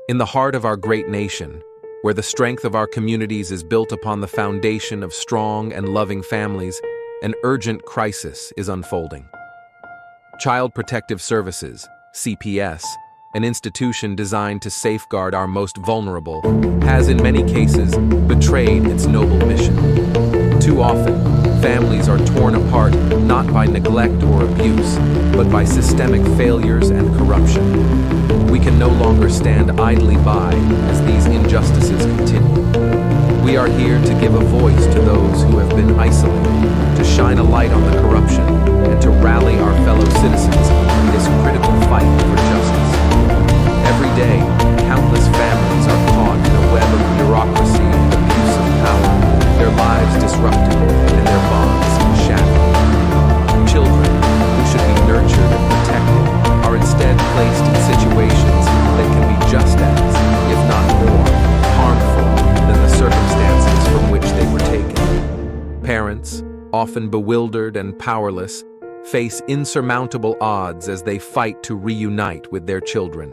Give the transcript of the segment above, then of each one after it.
In the heart of our great nation, where the strength of our communities is built upon the foundation of strong and loving families, an urgent crisis is unfolding. Child Protective Services, CPS, an institution designed to safeguard our most vulnerable, has in many cases betrayed its noble mission. Too often, families are torn apart not by neglect or abuse, but by systemic failures and corruption. We can no longer stand idly by as these injustices continue. We are here to give a voice to those who have been isolated, to shine a light on the corruption, and to rally our fellow citizens in this critical fight for justice. Every day, countless families are caught in a web of bureaucracy and abuse of power, their lives disrupted and their bonds shattered. Children, who should be nurtured and protected, are instead placed in situations that can be just as, if not more, harmful than the circumstances from which they were taken. Parents, often bewildered and powerless, face insurmountable odds as they fight to reunite with their children.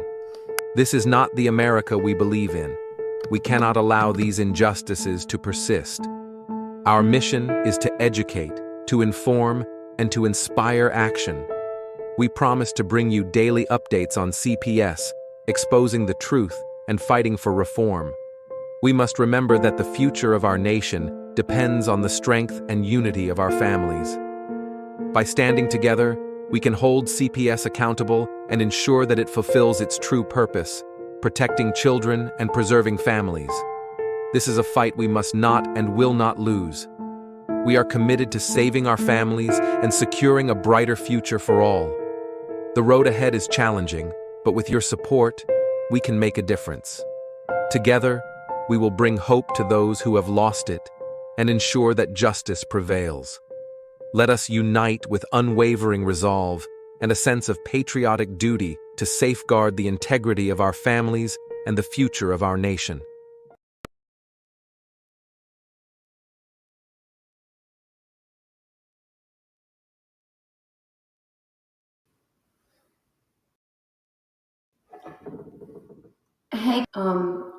This is not the America we believe in. We cannot allow these injustices to persist. Our mission is to educate, to inform, and to inspire action. We promise to bring you daily updates on CPS, exposing the truth and fighting for reform. We must remember that the future of our nation depends on the strength and unity of our families. By standing together, we can hold CPS accountable and ensure that it fulfills its true purpose, protecting children and preserving families. This is a fight we must not and will not lose. We are committed to saving our families and securing a brighter future for all. The road ahead is challenging, but with your support, we can make a difference. Together, we will bring hope to those who have lost it and ensure that justice prevails. Let us unite with unwavering resolve and a sense of patriotic duty to safeguard the integrity of our families and the future of our nation. Hey,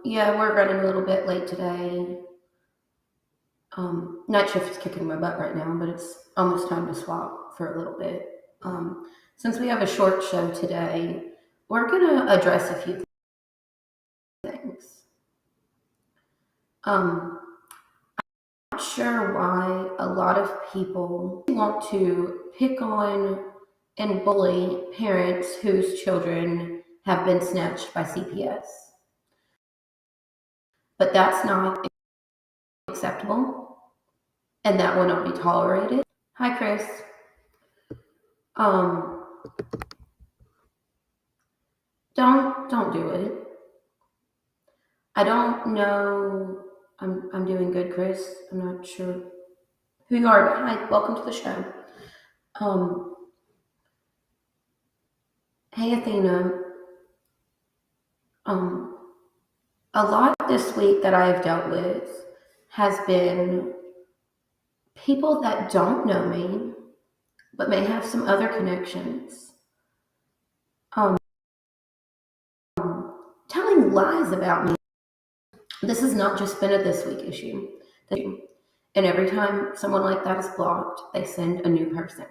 yeah, we're running a little bit late today. Night shift is kicking my butt right now, but it's almost time to swap for a little bit. Since we have a short show today, we're gonna address a few things. I'm not sure why a lot of people want to pick on and bully parents whose children have been snatched by CPS. But that's not acceptable, and that will not be tolerated. Hi, Chris. Don't do it. I don't know. I'm doing good, Chris. I'm not sure who you are, but hi, welcome to the show. Hey, Athena. A lot this week that I have dealt with has been people that don't know me, but may have some other connections, telling lies about me. This has not just been a this week issue. And every time someone like that is blocked, they send a new person.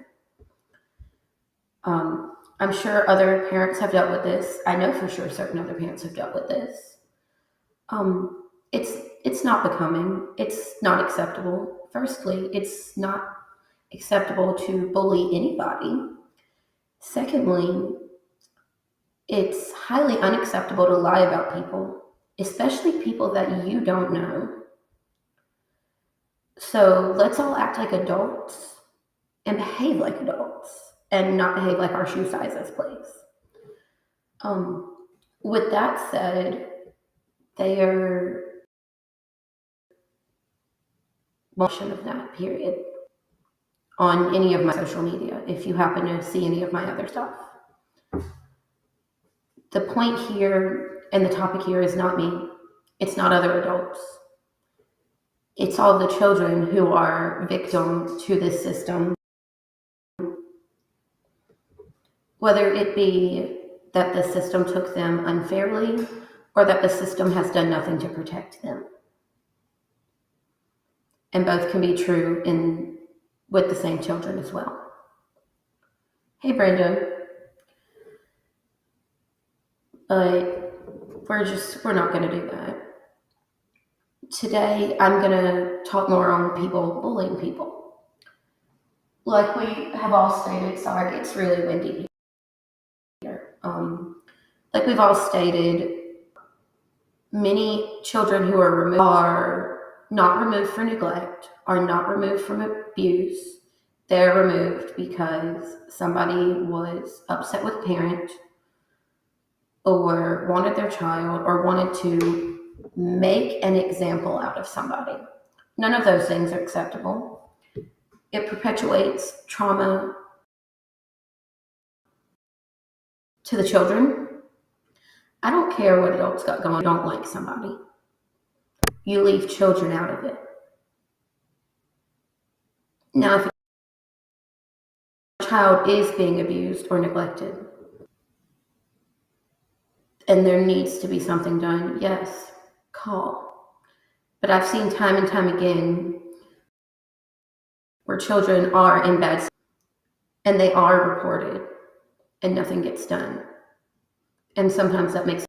I'm sure other parents have dealt with this. I know for sure certain other parents have dealt with this. It's not becoming. It's not acceptable. Firstly, it's not acceptable to bully anybody. Secondly, it's highly unacceptable to lie about people, especially people that you don't know. So let's all act like adults and behave like adults and not behave like our shoe sizes, please. With that said, they are mention of that period on any of my social media if you happen to see any of my other stuff. The point here and the topic here is not me. It's not other adults. It's all the children who are victim to this system. Whether it be that the system took them unfairly, or that the system has done nothing to protect them. And both can be true with the same children as well. Hey, Brenda. But we're not going to do that. Today, I'm going to talk more on people bullying people. Like we have all stated, sorry, it's really windy here. Like we've all stated, many children who are removed are not removed for neglect, are not removed from abuse. They're removed because somebody was upset with a parent or wanted their child or wanted to make an example out of somebody. None of those things are acceptable. It perpetuates trauma to the children. I don't care what adults got going on. Don't like somebody. You leave children out of it. Now, if a child is being abused or neglected, and there needs to be something done, yes, call. But I've seen time and time again where children are in bad and they are reported and nothing gets done. And sometimes that makes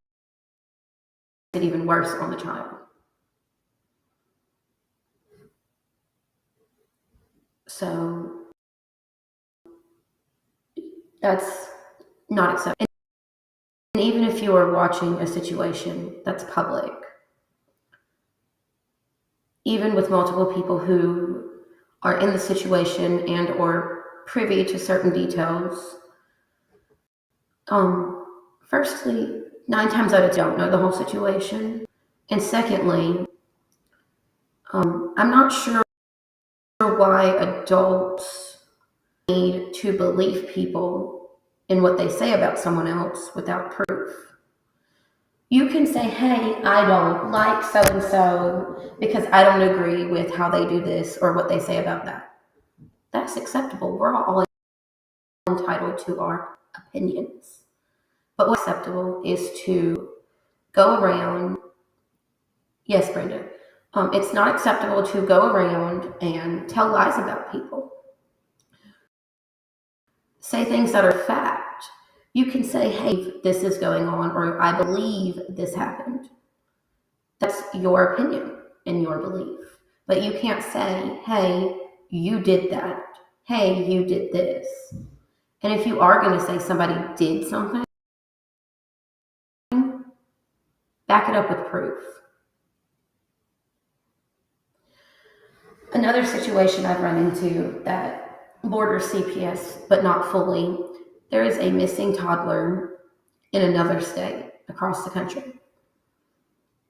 it even worse on the child. So that's not acceptable. And even if you are watching a situation that's public, even with multiple people who are in the situation and or privy to certain details, firstly, 9 times out of 10 don't know the whole situation. And secondly, I'm not sure why adults need to believe people in what they say about someone else without proof. You can say, hey, I don't like so-and-so because I don't agree with how they do this or what they say about that. That's acceptable. We're all entitled to our opinions. But what's acceptable is to go around. Yes, Brenda. It's not acceptable to go around and tell lies about people. Say things that are fact. You can say, hey, this is going on, or I believe this happened. That's your opinion and your belief. But you can't say, hey, you did that. Hey, you did this. And if you are going to say somebody did something, back it up with proof. Another situation I've run into that borders CPS, but not fully, there is a missing toddler in another state across the country.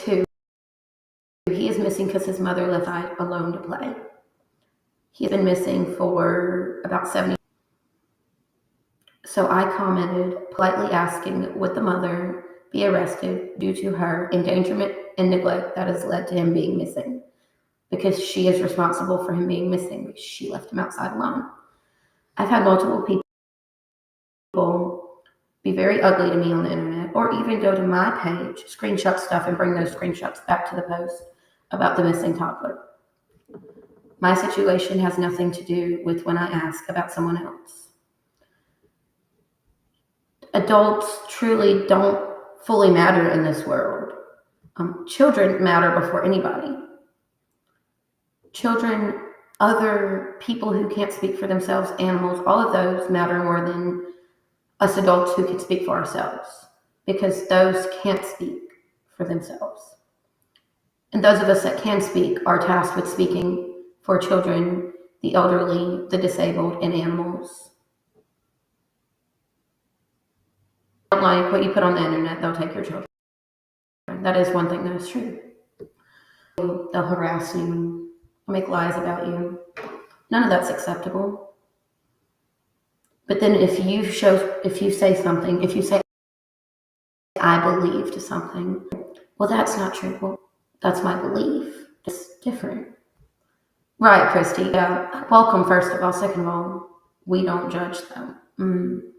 2, he is missing because his mother left him alone to play. He's been missing for about 70. So I commented, politely asking, would the mother be arrested due to her endangerment and neglect that has led to him being missing? Because she is responsible for him being missing because she left him outside alone. I've had multiple people be very ugly to me on the internet, or even go to my page, screenshot stuff, and bring those screenshots back to the post about the missing toddler. My situation has nothing to do with when I ask about someone else. Adults truly don't fully matter in this world. Children matter before anybody. Children, other people who can't speak for themselves, animals, all of those matter more than us adults who can speak for ourselves, because those can't speak for themselves. And those of us that can speak are tasked with speaking for children, the elderly, the disabled, and animals. Don't like what you put on the internet, they'll take your children. That is one thing that is true. They'll harass you, make lies about you. None of that's acceptable. But then if you say I believe to something, well, that's not true. Well, that's my belief. It's different. Right, Christy. Yeah. Welcome, first of all. Second of all, we don't judge them.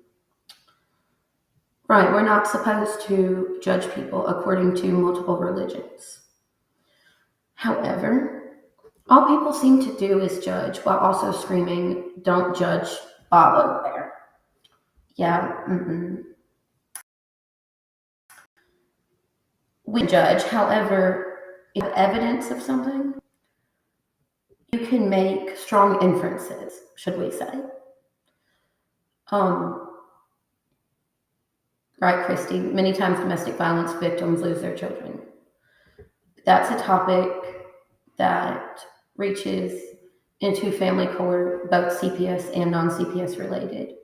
Right, we're not supposed to judge people according to multiple religions. However, all people seem to do is judge while also screaming, "Don't judge Bob over there." Yeah, we judge. However, if you have evidence of something, you can make strong inferences, should we say. Um, right, Christy? Many times domestic violence victims lose their children. That's a topic that reaches into family court, both CPS and non-CPS related.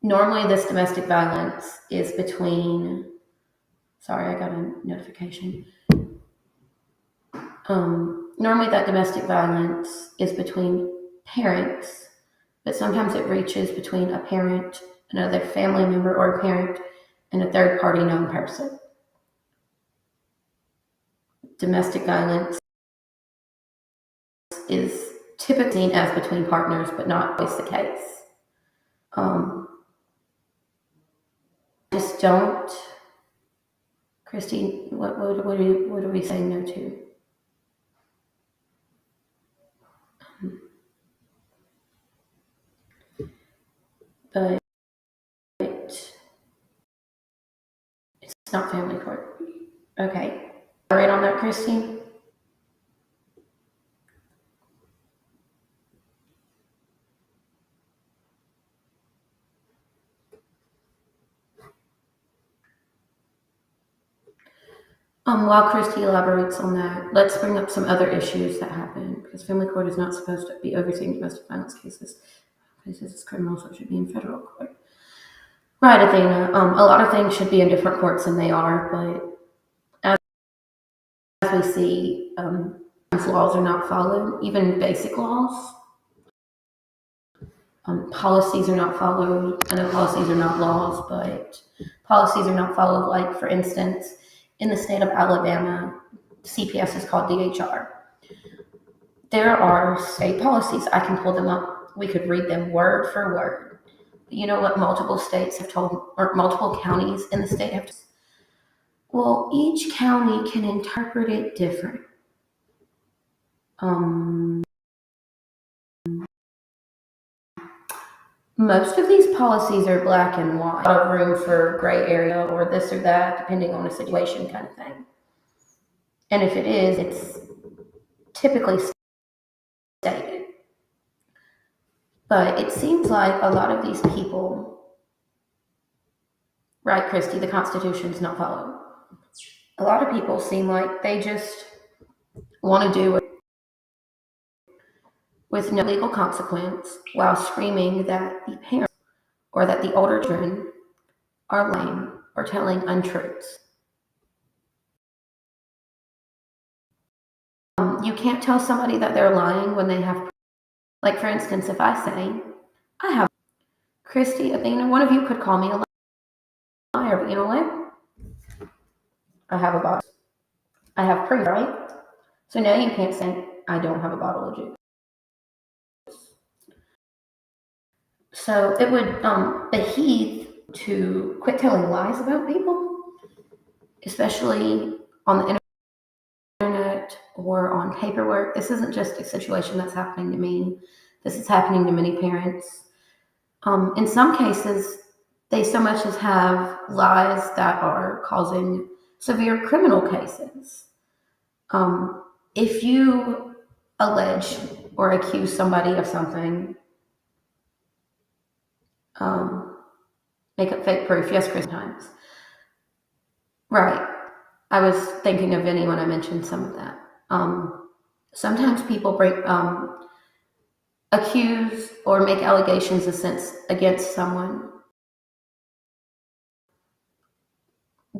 Normally, this domestic violence is between. Sorry, I got a notification. Normally, that domestic violence is between parents, but sometimes it reaches between a parent, another family member, or a parent, and a third party known person. Domestic violence is typically seen as between partners, but not always the case. Just don't, Christy. What are we saying no to? But it's not family court. Okay. All right on that, Christy? While Christy elaborates on that, let's bring up some other issues that happen because family court is not supposed to be overseeing domestic violence cases. Cases is criminal, so it should be in federal court. Right, Athena. A lot of things should be in different courts than they are, but as we see, laws are not followed, even basic laws. Policies are not followed. I know policies are not laws, but policies are not followed. Like, for instance, in the state of Alabama, CPS is called DHR. There are state policies. I can pull them up. We could read them word for word. You know what multiple states have told, or multiple counties in the state have told? Well, each county can interpret it different. Most of these policies are black and white, a lot of room for gray area or this or that, depending on the situation, kind of thing. And if it is, it's typically stated. But it seems like a lot of these people, right, Christy, the Constitution's not followed. A lot of people seem like they just want to do it with no legal consequence while screaming that the parents or that the older children are lying or telling untruths. You can't tell somebody that they're lying when they have, like, for instance, if I say, I have, Christy, Athena, one of you could call me a liar, but you know what? I have a bottle. I have proof, right? So now you can't say, I don't have a bottle of juice. So it would behoove to quit telling lies about people, especially on the internet or on paperwork. This isn't just a situation that's happening to me. This is happening to many parents. In some cases, they so much as have lies that are causing severe criminal cases. If you allege or accuse somebody of something, make up fake proof. Yes, Chris, times. Right. I was thinking of Vinny when I mentioned some of that. Sometimes people accuse or make allegations against someone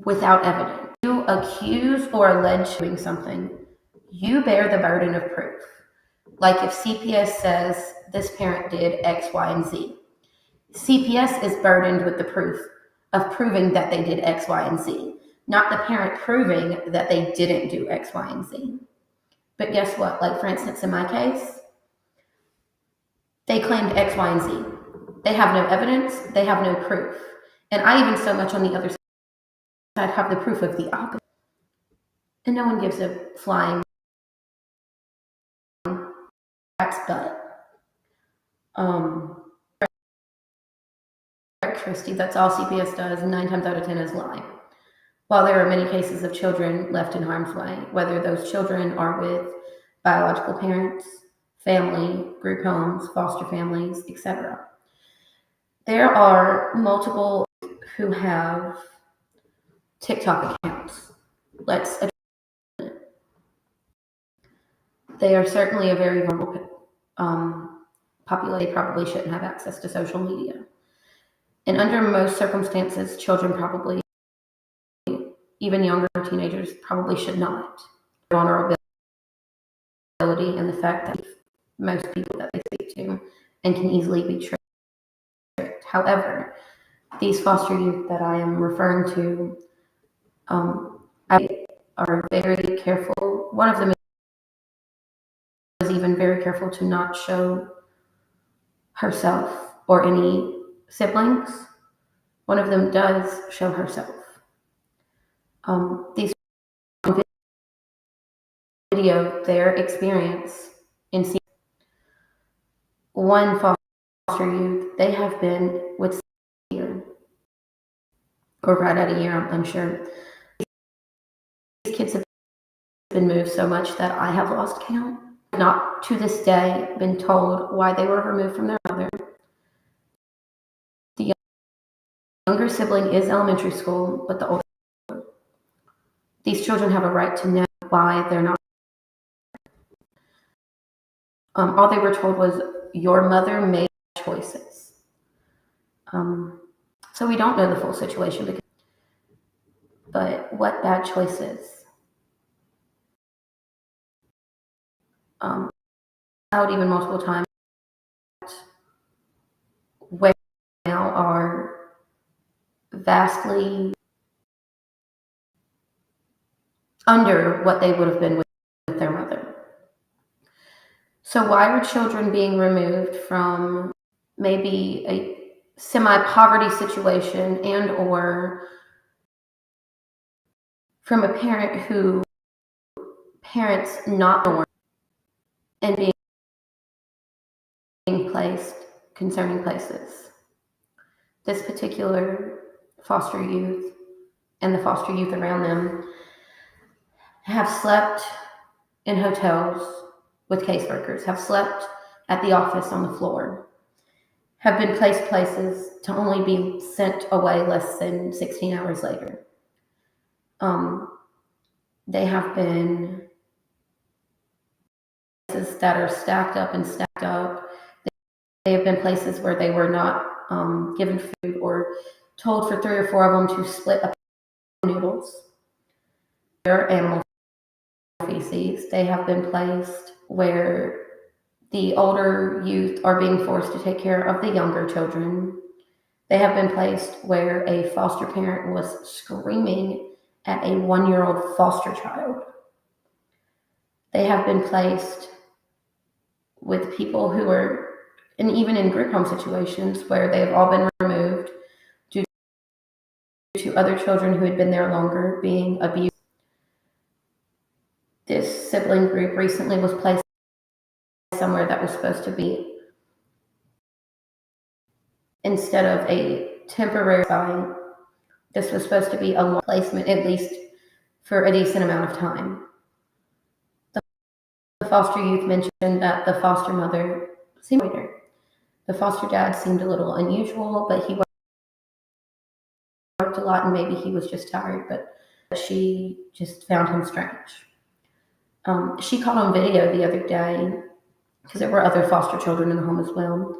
without evidence. You accuse or allege doing something, you bear the burden of proof. Like if CPS says this parent did X, Y, and Z, CPS is burdened with the proof of proving that they did X, Y, and Z, not the parent proving that they didn't do X, Y, and Z. But guess what? Like, for instance, in my case, they claimed X, Y, and Z. They have no evidence. They have no proof. And I even so much on the other side have the proof of the opposite. And no one gives a flying rat's butt. Christy, that's all CPS does, 9 times out of 10 is lie. While there are many cases of children left in harm's way, whether those children are with biological parents, family, group homes, foster families, etc. There are multiple who have TikTok accounts. They are certainly a very vulnerable population. They probably shouldn't have access to social media. And under most circumstances, children probably, even younger teenagers, probably should not. Vulnerability and the fact that most people that they speak to and can easily be tricked. However, these foster youth that I am referring to are very careful. One of them is even very careful to not show herself or any siblings. One of them does show herself. These video their experience in seeing one foster youth. They have been with a year or right at a year, I'm sure. These kids have been moved so much that I have lost count. Not to this day been told why they were removed from their mother. The younger sibling is elementary school, but the older. These children have a right to know why they're not. All they were told was, your mother made choices. So we don't know the full situation, but what bad choices? Out even multiple times, where now are vastly under what they would have been with their mother. So why are children being removed from maybe a semi-poverty situation and or from a parent who parents not born and being placed concerning places? This particular foster youth and the foster youth around them have slept in hotels with caseworkers, have slept at the office on the floor, have been placed places to only be sent away less than 16 hours later. They have been places that are stacked up and stacked up. They have been places where they were not given food or told for 3 or 4 of them to split up noodles. Their animal feces. They have been placed where the older youth are being forced to take care of the younger children. They have been placed where a foster parent was screaming at a 1-year-old foster child. They have been placed with people who are, and even in group home situations where they have all been removed due to other children who had been there longer being abused. This sibling group recently was placed somewhere that was supposed to be, instead of a temporary spine, this was supposed to be a long placement, at least for a decent amount of time. The foster youth mentioned that the foster mother seemed later. The foster dad seemed a little unusual, but he worked a lot and maybe he was just tired, but she just found him strange. She caught on video the other day, because there were other foster children in the home as well,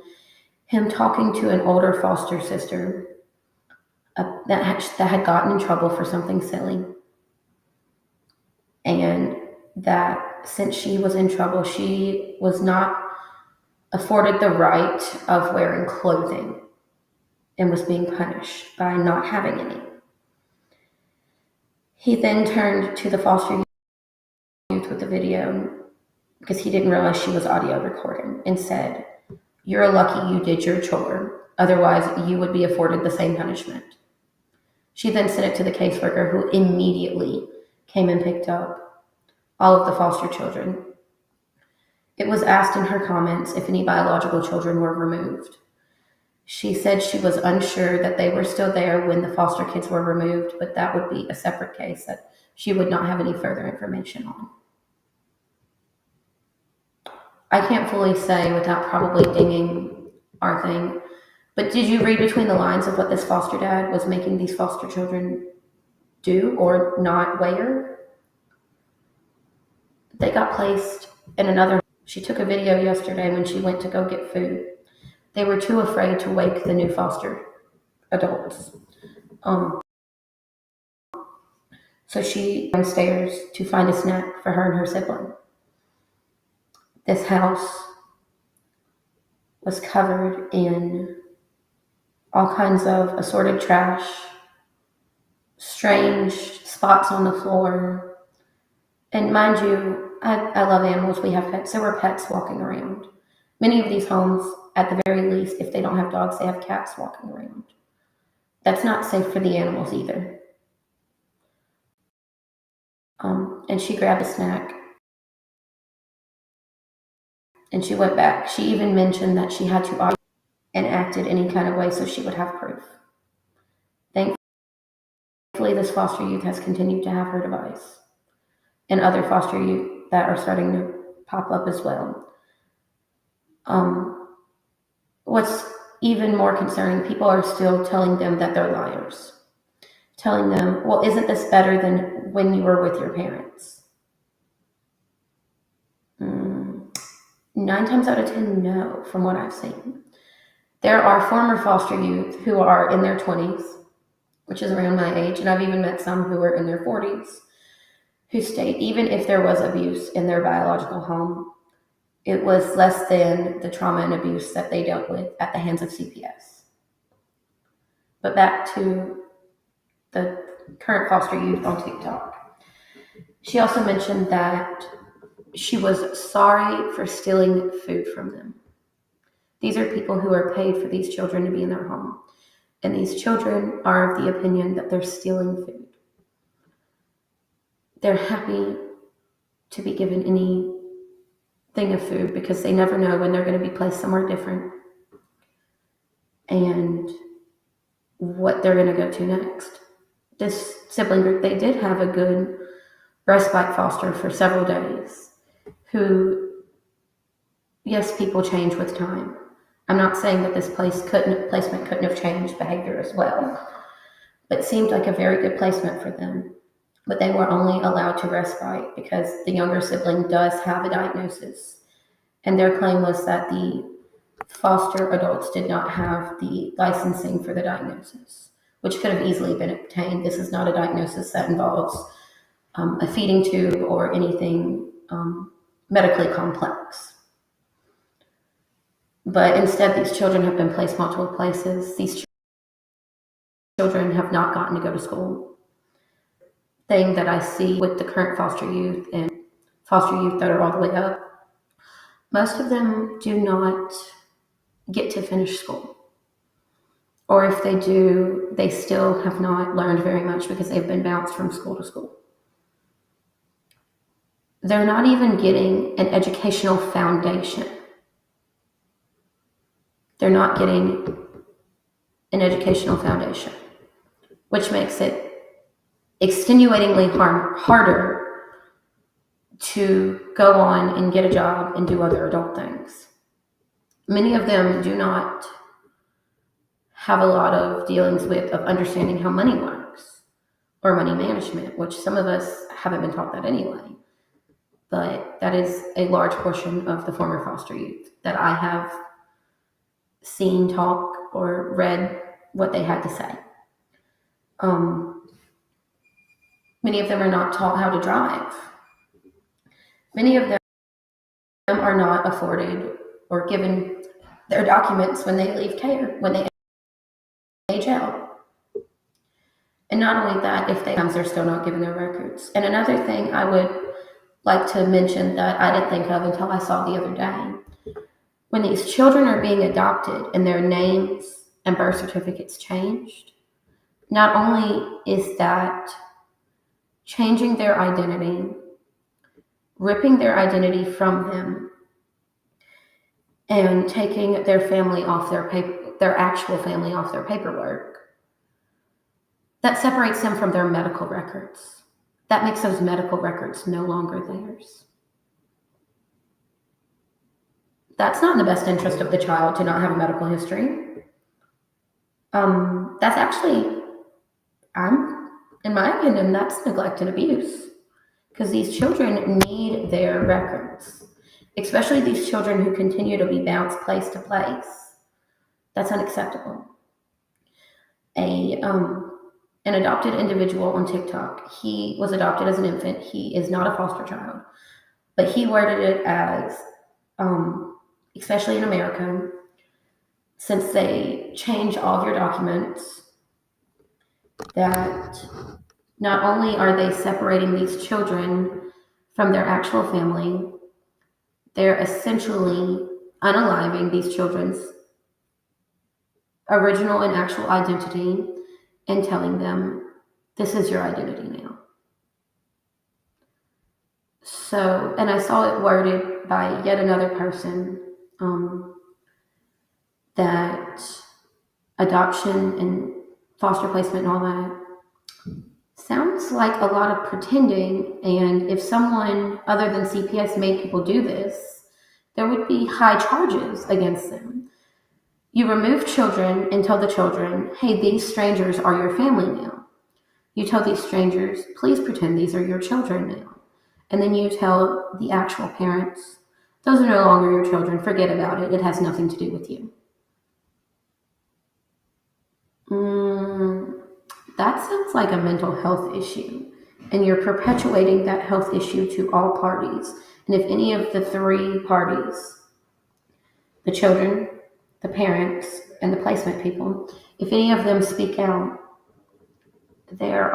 him talking to an older foster sister that had gotten in trouble for something silly. And that since she was in trouble, she was not afforded the right of wearing clothing and was being punished by not having any. He then turned to the foster youth with the video, because he didn't realize she was audio recording, and said, "You're lucky you did your chore. Otherwise, you would be afforded the same punishment." She then sent it to the caseworker, who immediately came and picked up all of the foster children. It was asked in her comments if any biological children were removed. She said she was unsure that they were still there when the foster kids were removed, but that would be a separate case that she would not have any further information on. I can't fully say without probably dinging our thing, but did you read between the lines of what this foster dad was making these foster children do or not wear? They got placed in another. She took a video yesterday when she went to go get food. They were too afraid to wake the new foster adults. So she went downstairs to find a snack for her and her sibling. This house was covered in all kinds of assorted trash, strange spots on the floor. And mind you, I love animals. We have pets. There were pets walking around. Many of these homes, at the very least, if they don't have dogs, they have cats walking around. That's not safe for the animals either. And she grabbed a snack and she went back. She even mentioned that she had to argue and acted any kind of way so she would have proof. Thankfully, this foster youth has continued to have her device, and other foster youth that are starting to pop up as well. What's even more concerning, people are still telling them that they're liars. Telling them, well, isn't this better than when you were with your parents? 9 times out of 10, no, from what I've seen. There are former foster youth who are in their 20s, which is around my age, and I've even met some who are in their 40s, who state even if there was abuse in their biological home, it was less than the trauma and abuse that they dealt with at the hands of CPS. But back to the current foster youth on TikTok. She also mentioned that she was sorry for stealing food from them. These are people who are paid for these children to be in their home. And these children are of the opinion that they're stealing food. They're happy to be given any thing of food because they never know when they're going to be placed somewhere different and what they're going to go to next. This sibling group, they did have a good respite foster for several days who, yes, people change with time. I'm not saying that this placement couldn't have changed behavior as well, but it seemed like a very good placement for them. But they were only allowed to respite because the younger sibling does have a diagnosis. And their claim was that the foster adults did not have the licensing for the diagnosis, which could have easily been obtained. This is not a diagnosis that involves a feeding tube or anything medically complex. But instead, these children have been placed multiple places. These children have not gotten to go to school. Thing that I see with the current foster youth and foster youth that are all the way up, most of them do not get to finish school. Or if they do, they still have not learned very much because they've been bounced from school to school. They're not even getting an educational foundation. They're not getting an educational foundation, which makes it extenuatingly harder to go on and get a job and do other adult things. Many of them do not have a lot of dealings with of understanding how money works or money management, which some of us haven't been taught that anyway. But that is a large portion of the former foster youth that I have seen talk or read what they had to say. Many of them are not taught how to drive. Many of them are not afforded or given their documents when they leave care, when they age out. And not only that, if they're still not given their records. And another thing I would like to mention that I didn't think of until I saw the other day, when these children are being adopted and their names and birth certificates changed, not only is that changing their identity, ripping their identity from them, and taking their family off their actual family off their paperwork, that separates them from their medical records. That makes those medical records no longer theirs. That's not in the best interest of the child to not have a medical history. That's actually, in my opinion, that's neglect and abuse, because these children need their records, especially these children who continue to be bounced place to place. That's unacceptable. An adopted individual on TikTok, he was adopted as an infant. He is not a foster child, but he worded it as, especially in America, since they change all of your documents, that not only are they separating these children from their actual family, they're essentially unaliving these children's original and actual identity and telling them, this is your identity now. So, and I saw it worded by yet another person, that adoption and foster placement and all that sounds like a lot of pretending. And if someone other than CPS made people do this, there would be high charges against them. You remove children and tell the children, hey, these strangers are your family now. You tell these strangers, please pretend these are your children now. And then you tell the actual parents, those are no longer your children, forget about it, it has nothing to do with you. That sounds like a mental health issue, and you're perpetuating that health issue to all parties. And if any of the three parties, the children, the parents, and the placement people, if any of them speak out, they're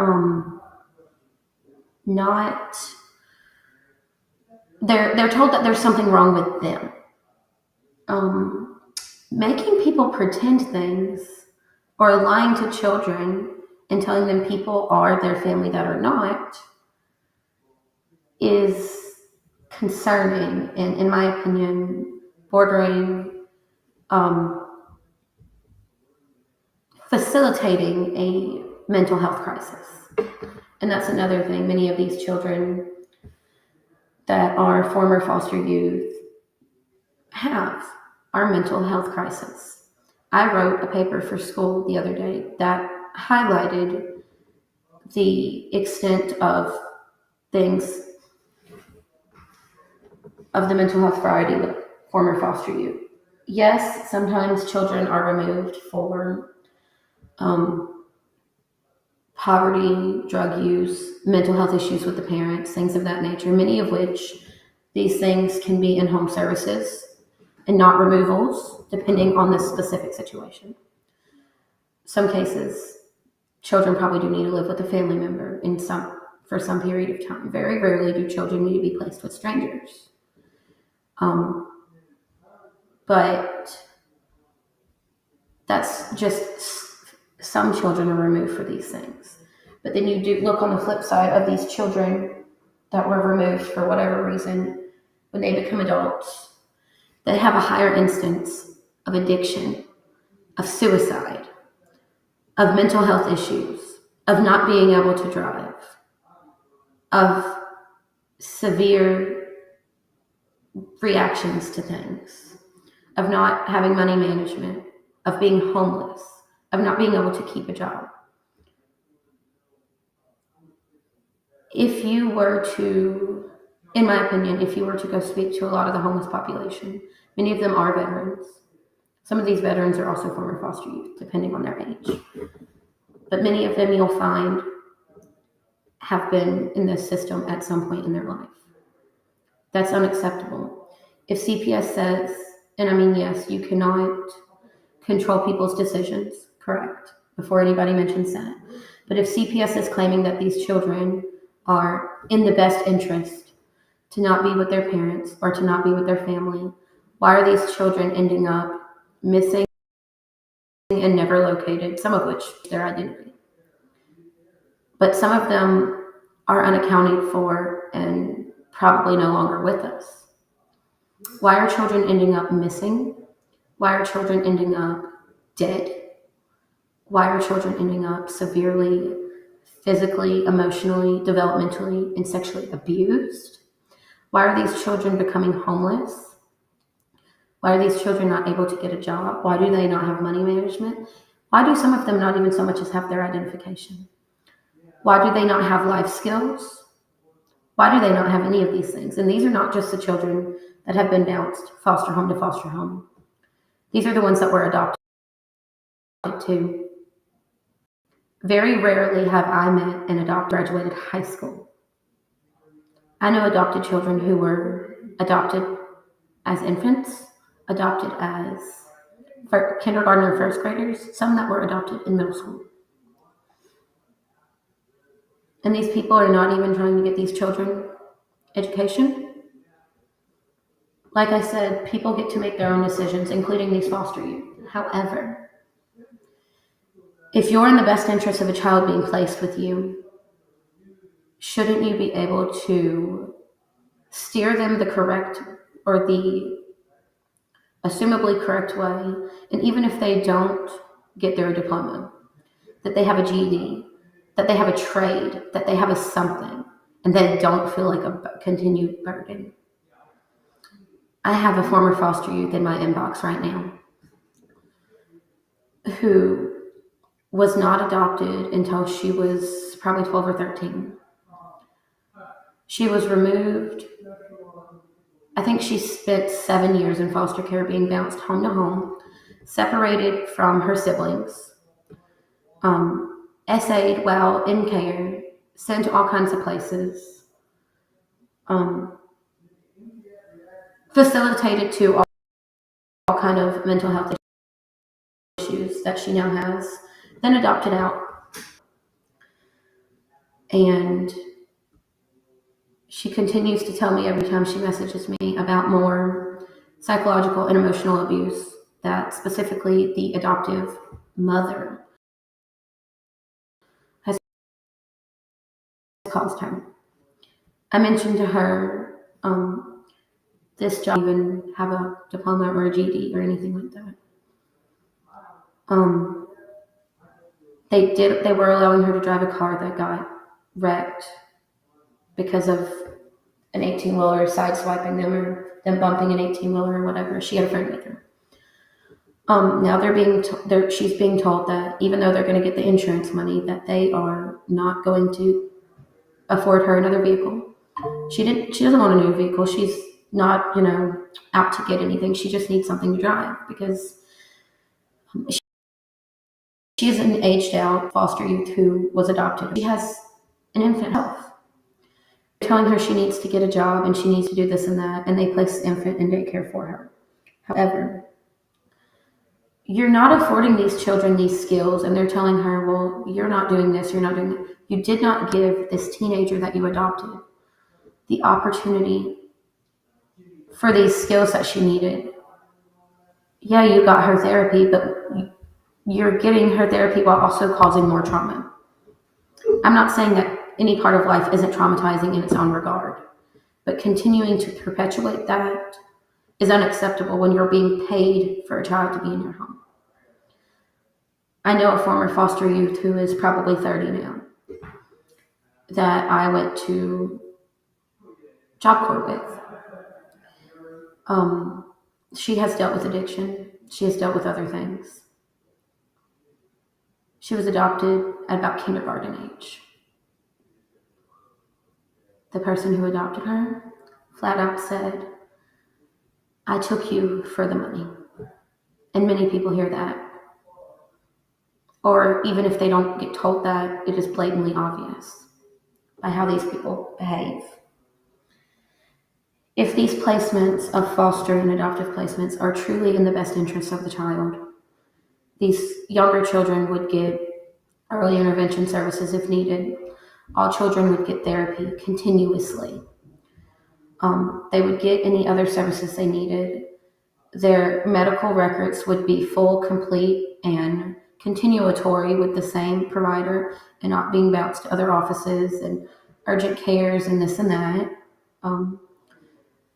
told that there's something wrong with them. Making people pretend things or lying to children and telling them people are their family that are not is concerning and, in my opinion, bordering facilitating a mental health crisis. And that's another thing. Many of these children that are former foster youth are mental health crisis. I wrote a paper for school the other day that highlighted the extent of things of the mental health variety with former foster youth. Yes, sometimes children are removed for poverty, drug use, mental health issues with the parents, things of that nature, many of which these things can be in home services and not removals, depending on the specific situation. Some cases, children probably do need to live with a family member for some period of time. Very rarely do children need to be placed with strangers. But that's just some children are removed for these things. But then you do look on the flip side of these children that were removed for whatever reason. When they become adults, they have a higher instance of addiction, of suicide, of mental health issues, of not being able to drive, of severe reactions to things, of not having money management, of being homeless, of not being able to keep a job. If you were to, in my opinion, if you were to go speak to a lot of the homeless population, many of them are veterans. Some of these veterans are also former foster youth, depending on their age. But many of them you'll find have been in this system at some point in their life. That's unacceptable. If CPS says, and I mean, yes, you cannot control people's decisions, correct, before anybody mentions that. But if CPS is claiming that these children are in the best interest to not be with their parents or to not be with their family, why are these children ending up missing and never located, some of which their identity? but some of them are unaccounted for and probably no longer with us. Why are children ending up missing? Why are children ending up dead? Why are children ending up severely physically, emotionally, developmentally, and sexually abused? Why are these children becoming homeless? Why are these children not able to get a job? Why do they not have money management? Why do some of them not even so much as have their identification? Why do they not have life skills? Why do they not have any of these things? And these are not just the children that have been bounced foster home to foster home. These are the ones that were adopted too. Very rarely have I met an adopted graduated high school. I know adopted children who were adopted as infants, adopted as kindergarten or first graders, some that were adopted in middle school. And these people are not even trying to get these children education. Like I said, people get to make their own decisions, including these foster youth. However, if you're in the best interest of a child being placed with you, shouldn't you be able to steer them the correct or the assumably correct way? And even if they don't get their diploma, that they have a GED, that they have a trade, that they have a something, and they don't feel like a continued burden. I have a former foster youth in my inbox right now who was not adopted until she was probably 12 or 13. She was removed. I think she spent 7 years in foster care, being bounced home to home, separated from her siblings, essayed while in care, sent to all kinds of places, facilitated to all kind of mental health issues that she now has, then adopted out. And she continues to tell me every time she messages me about more psychological and emotional abuse that specifically the adoptive mother has caused her. I mentioned to her, this job even have a diploma or a GED or anything like that. They were allowing her to drive a car that got wrecked because of an 18-wheeler sideswiping them or them bumping an 18-wheeler or whatever. She had a friend with her. Now she's being told that even though they're going to get the insurance money, that they are not going to afford her another vehicle. She doesn't want a new vehicle. She's not, out to get anything. She just needs something to drive because she is an aged out foster youth who was adopted. She has an infant health. They're telling her she needs to get a job and she needs to do this and that, and they place the infant in daycare for her. However, you're not affording these children these skills, and they're telling her, well, you're not doing this, you're not doing that. You did not give this teenager that you adopted the opportunity for these skills that she needed. Yeah, you got her therapy, but you're getting her therapy while also causing more trauma. I'm not saying that any part of life isn't traumatizing in its own regard, but continuing to perpetuate that is unacceptable when you're being paid for a child to be in your home. I know a former foster youth who is probably 30 now that I went to job corps with. She has dealt with addiction. She has dealt with other things. She was adopted at about kindergarten age. The person who adopted her flat out said, I took you for the money. And many people hear that. Or even if they don't get told that, it is blatantly obvious by how these people behave. If these placements of foster and adoptive placements are truly in the best interest of the child, these younger children would get early intervention services if needed. All children would get therapy continuously. They would get any other services they needed. Their medical records would be full, complete, and continuatory with the same provider and not being bounced to other offices and urgent cares and this and that.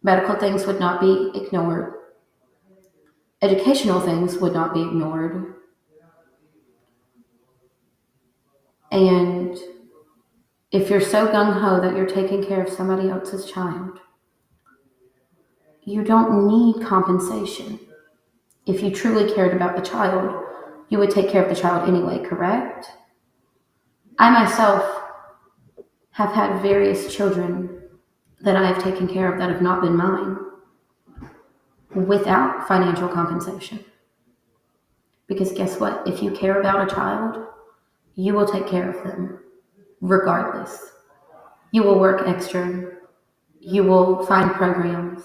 Medical things would not be ignored. Educational things would not be ignored. And if you're so gung-ho that you're taking care of somebody else's child, you don't need compensation. If you truly cared about the child, you would take care of the child anyway, correct? I myself have had various children that I have taken care of that have not been mine without financial compensation. Because guess what? If you care about a child, you will take care of them regardless. You will work extra. You will find programs,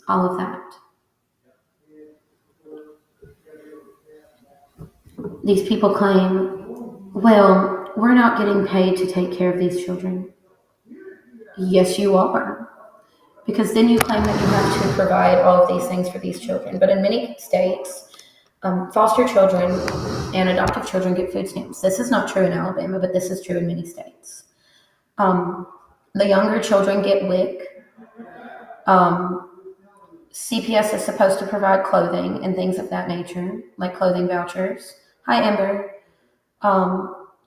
all of that. These people claim, well, we're not getting paid to take care of these children. Yes, you are. Because then you claim that you have to provide all of these things for these children. But in many states, foster children and adoptive children get food stamps. This is not true in Alabama, but this is true in many states. The younger children get WIC. CPS is supposed to provide clothing and things of that nature, like clothing vouchers. Hi, Amber.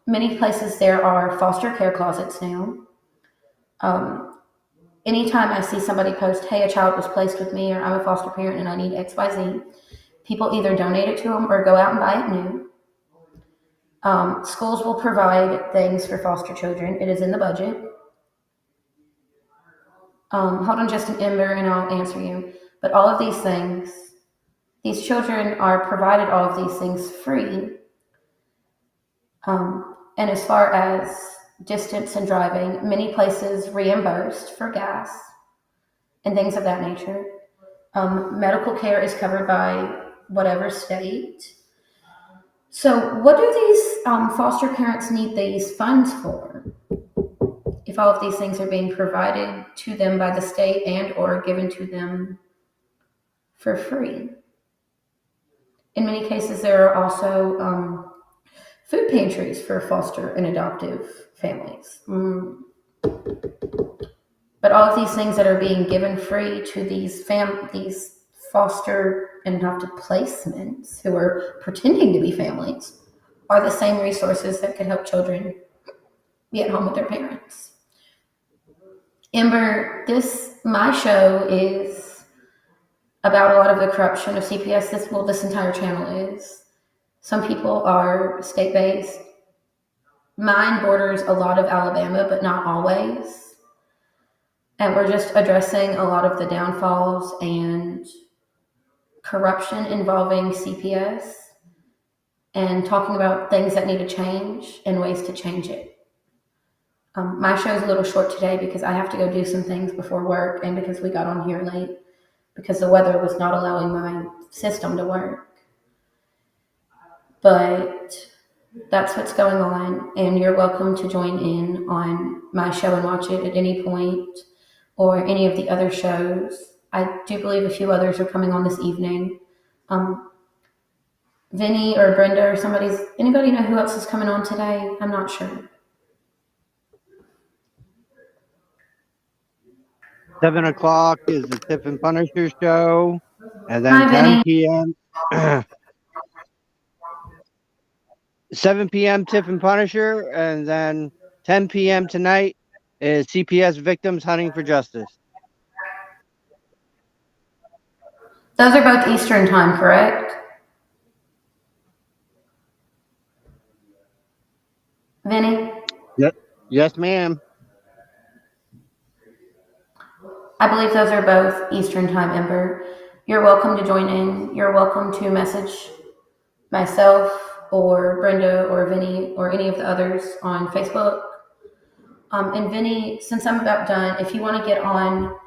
Many places there are foster care closets now. Anytime I see somebody post, hey, a child was placed with me, or I'm a foster parent and I need XYZ, people either donate it to them or go out and buy it new. Schools will provide things for foster children. It is in the budget. Hold on just an Ember and I'll answer you. But all of these things, these children are provided all of these things free. And as far as distance and driving, many places reimbursed for gas and things of that nature. Medical care is covered by whatever state. So what do these foster parents need these funds for? If all of these things are being provided to them by the state and or given to them for free. In many cases, there are also food pantries for foster and adoptive families. But all of these things that are being given free to these foster and adoptive placements who are pretending to be families are the same resources that could help children be at home with their parents. Ember, my show is about a lot of the corruption of CPS. This entire channel is. Some people are state-based. Mine borders a lot of Alabama, but not always. And we're just addressing a lot of the downfalls and corruption involving CPS and talking about things that need to change and ways to change it. My show is a little short today because I have to go do some things before work and because we got on here late because the weather was not allowing my system to work. But that's what's going on, and you're welcome to join in on my show and watch it at any point or any of the other shows. I do believe a few others are coming on this evening. Vinny or Brenda or anybody know who else is coming on today? I'm not sure. 7 o'clock is the Tip and Punisher show, and then Hi, 10 Vinny. p.m. 7 p.m. Tip and Punisher, and then 10 p.m. tonight is CPS Victims Hunting for Justice. Those are both Eastern time, correct? Vinny? Yep. Yes, ma'am. I believe those are both Eastern time, Ember. You're welcome to join in. You're welcome to message myself or Brenda or Vinny or any of the others on Facebook. And Vinny, since I'm about done, if you want to get on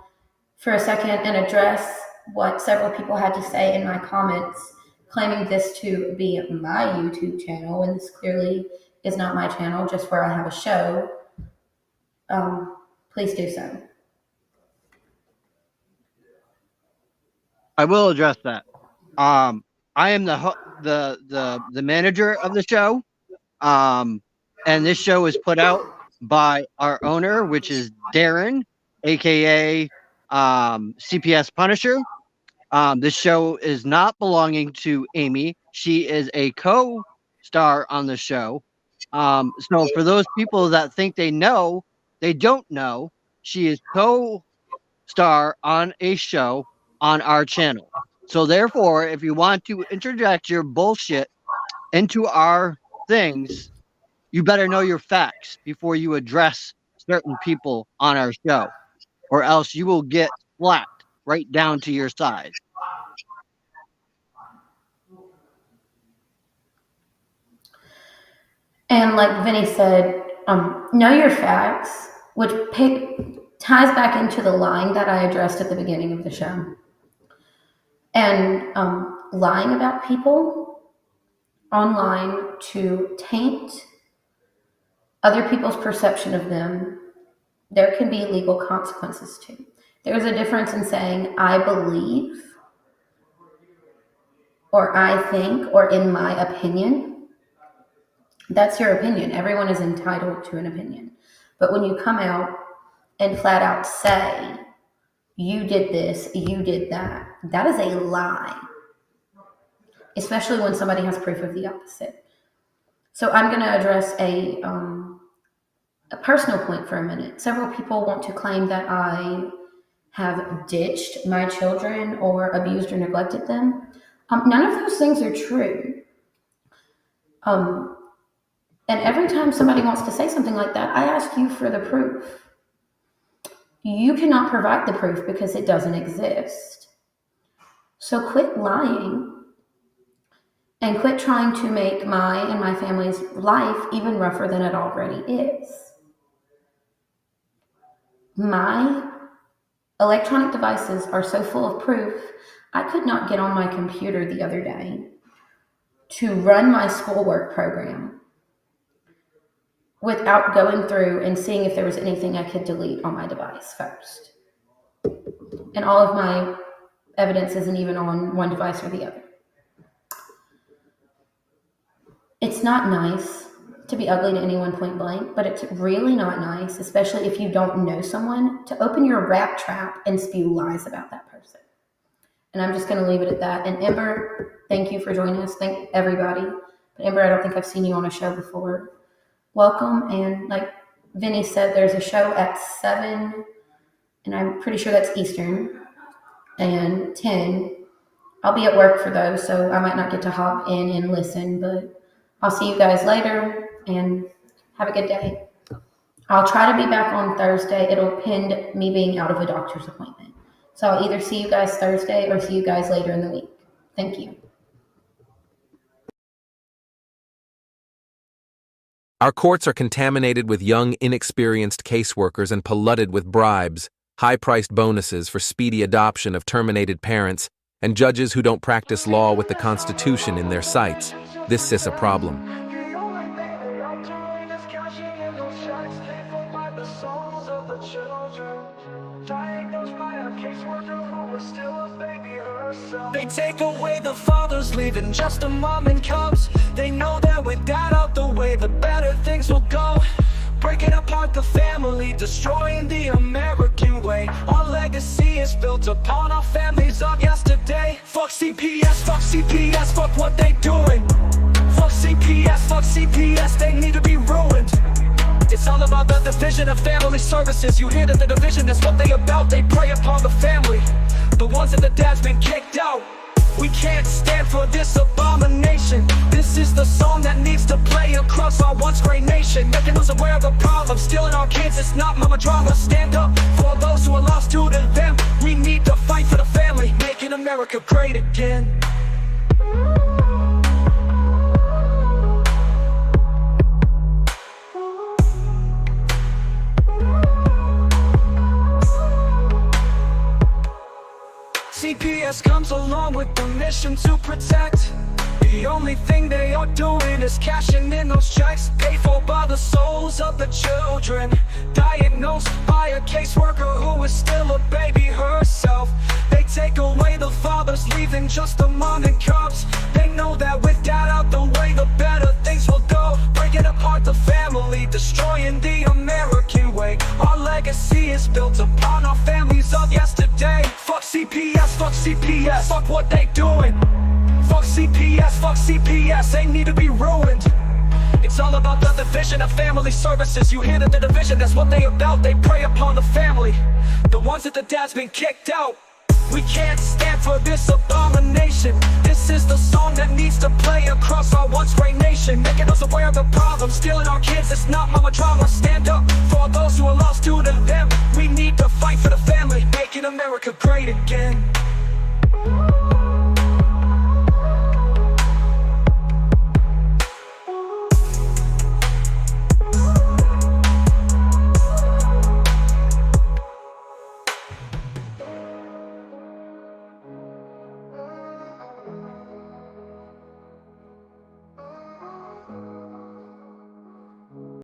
for a second and address what several people had to say in my comments, claiming this to be my YouTube channel, when this clearly is not my channel, just where I have a show, please do so. I will address that. I am the manager of the show. And this show is put out by our owner, which is Darren, aka CPS Punisher. This show is not belonging to Amy. She is a co-star on the show. So for those people that think they know, they don't know. She is co-star on a show on our channel. So therefore, if you want to interject your bullshit into our things, you better know your facts before you address certain people on our show, or else you will get slapped right down to your size. And like Vinny said, know your facts, which ties back into the lying that I addressed at the beginning of the show. And lying about people online to taint other people's perception of them, there can be legal consequences too. There's a difference in saying, I believe, or I think, or in my opinion. That's your opinion. Everyone is entitled to an opinion. But when you come out and flat out say, you did this, you did that, that is a lie. Especially when somebody has proof of the opposite. So I'm going to address a personal point for a minute. Several people want to claim that I have ditched my children or abused or neglected them. None of those things are true. And every time somebody wants to say something like that, I ask you for the proof. You cannot provide the proof because it doesn't exist. So quit lying and quit trying to make my and my family's life even rougher than it already is. My electronic devices are so full of proof, I could not get on my computer the other day to run my schoolwork program without going through and seeing if there was anything I could delete on my device first. And all of my evidence isn't even on one device or the other. It's not nice to be ugly to anyone point blank, but it's really not nice, especially if you don't know someone, to open your rat trap and spew lies about that person. And I'm just going to leave it at that. And Ember, thank you for joining us. Thank everybody. But Ember, I don't think I've seen you on a show before. Welcome. And like Vinny said, there's a show at 7, and I'm pretty sure that's Eastern, and 10. I'll be at work for those, so I might not get to hop in and listen, but I'll see you guys later, and have a good day. I'll try to be back on Thursday. It'll depend me being out of a doctor's appointment. So I'll either see you guys Thursday or see you guys later in the week. Thank you. Our courts are contaminated with young, inexperienced caseworkers and polluted with bribes, high-priced bonuses for speedy adoption of terminated parents, and judges who don't practice law with the Constitution in their sights. This is a problem. They take away the fathers, leaving just a mom and cubs. They know that with that out the way, the better things will go. Breaking apart the family, destroying the American way. Our legacy is built upon our families of yesterday. Fuck CPS, fuck what they doing. Fuck CPS, they need to be ruined. It's all about the division of family services. You hear that the division is what they about. They prey upon the family, the ones that the dad's been kicked out. We can't stand for this abomination. This is the song that needs to play across our once great nation, making us aware of the problem. Stealing our kids, it's not mama drama. Stand up for those who are lost to them. We need to fight for the family, making America great again. CPS comes along with the mission to protect. The only thing they are doing is cashing in those checks, paid for by the souls of the children, diagnosed by a caseworker who is still a baby herself. They take away the fathers, leaving just a mom and cubs. They know that with fuck CPS, fuck what they doing. Fuck CPS, they need to be ruined. It's all about the division of family services. You hear that the division, that's what they about. They prey upon the family, the ones that the dad's been kicked out. We can't stand for this abomination. This is the song that needs to play across our once great nation, making us aware of the problem, stealing our kids. It's not mama drama. Stand up for those who are lost to them. We need to fight for the family, making America great again.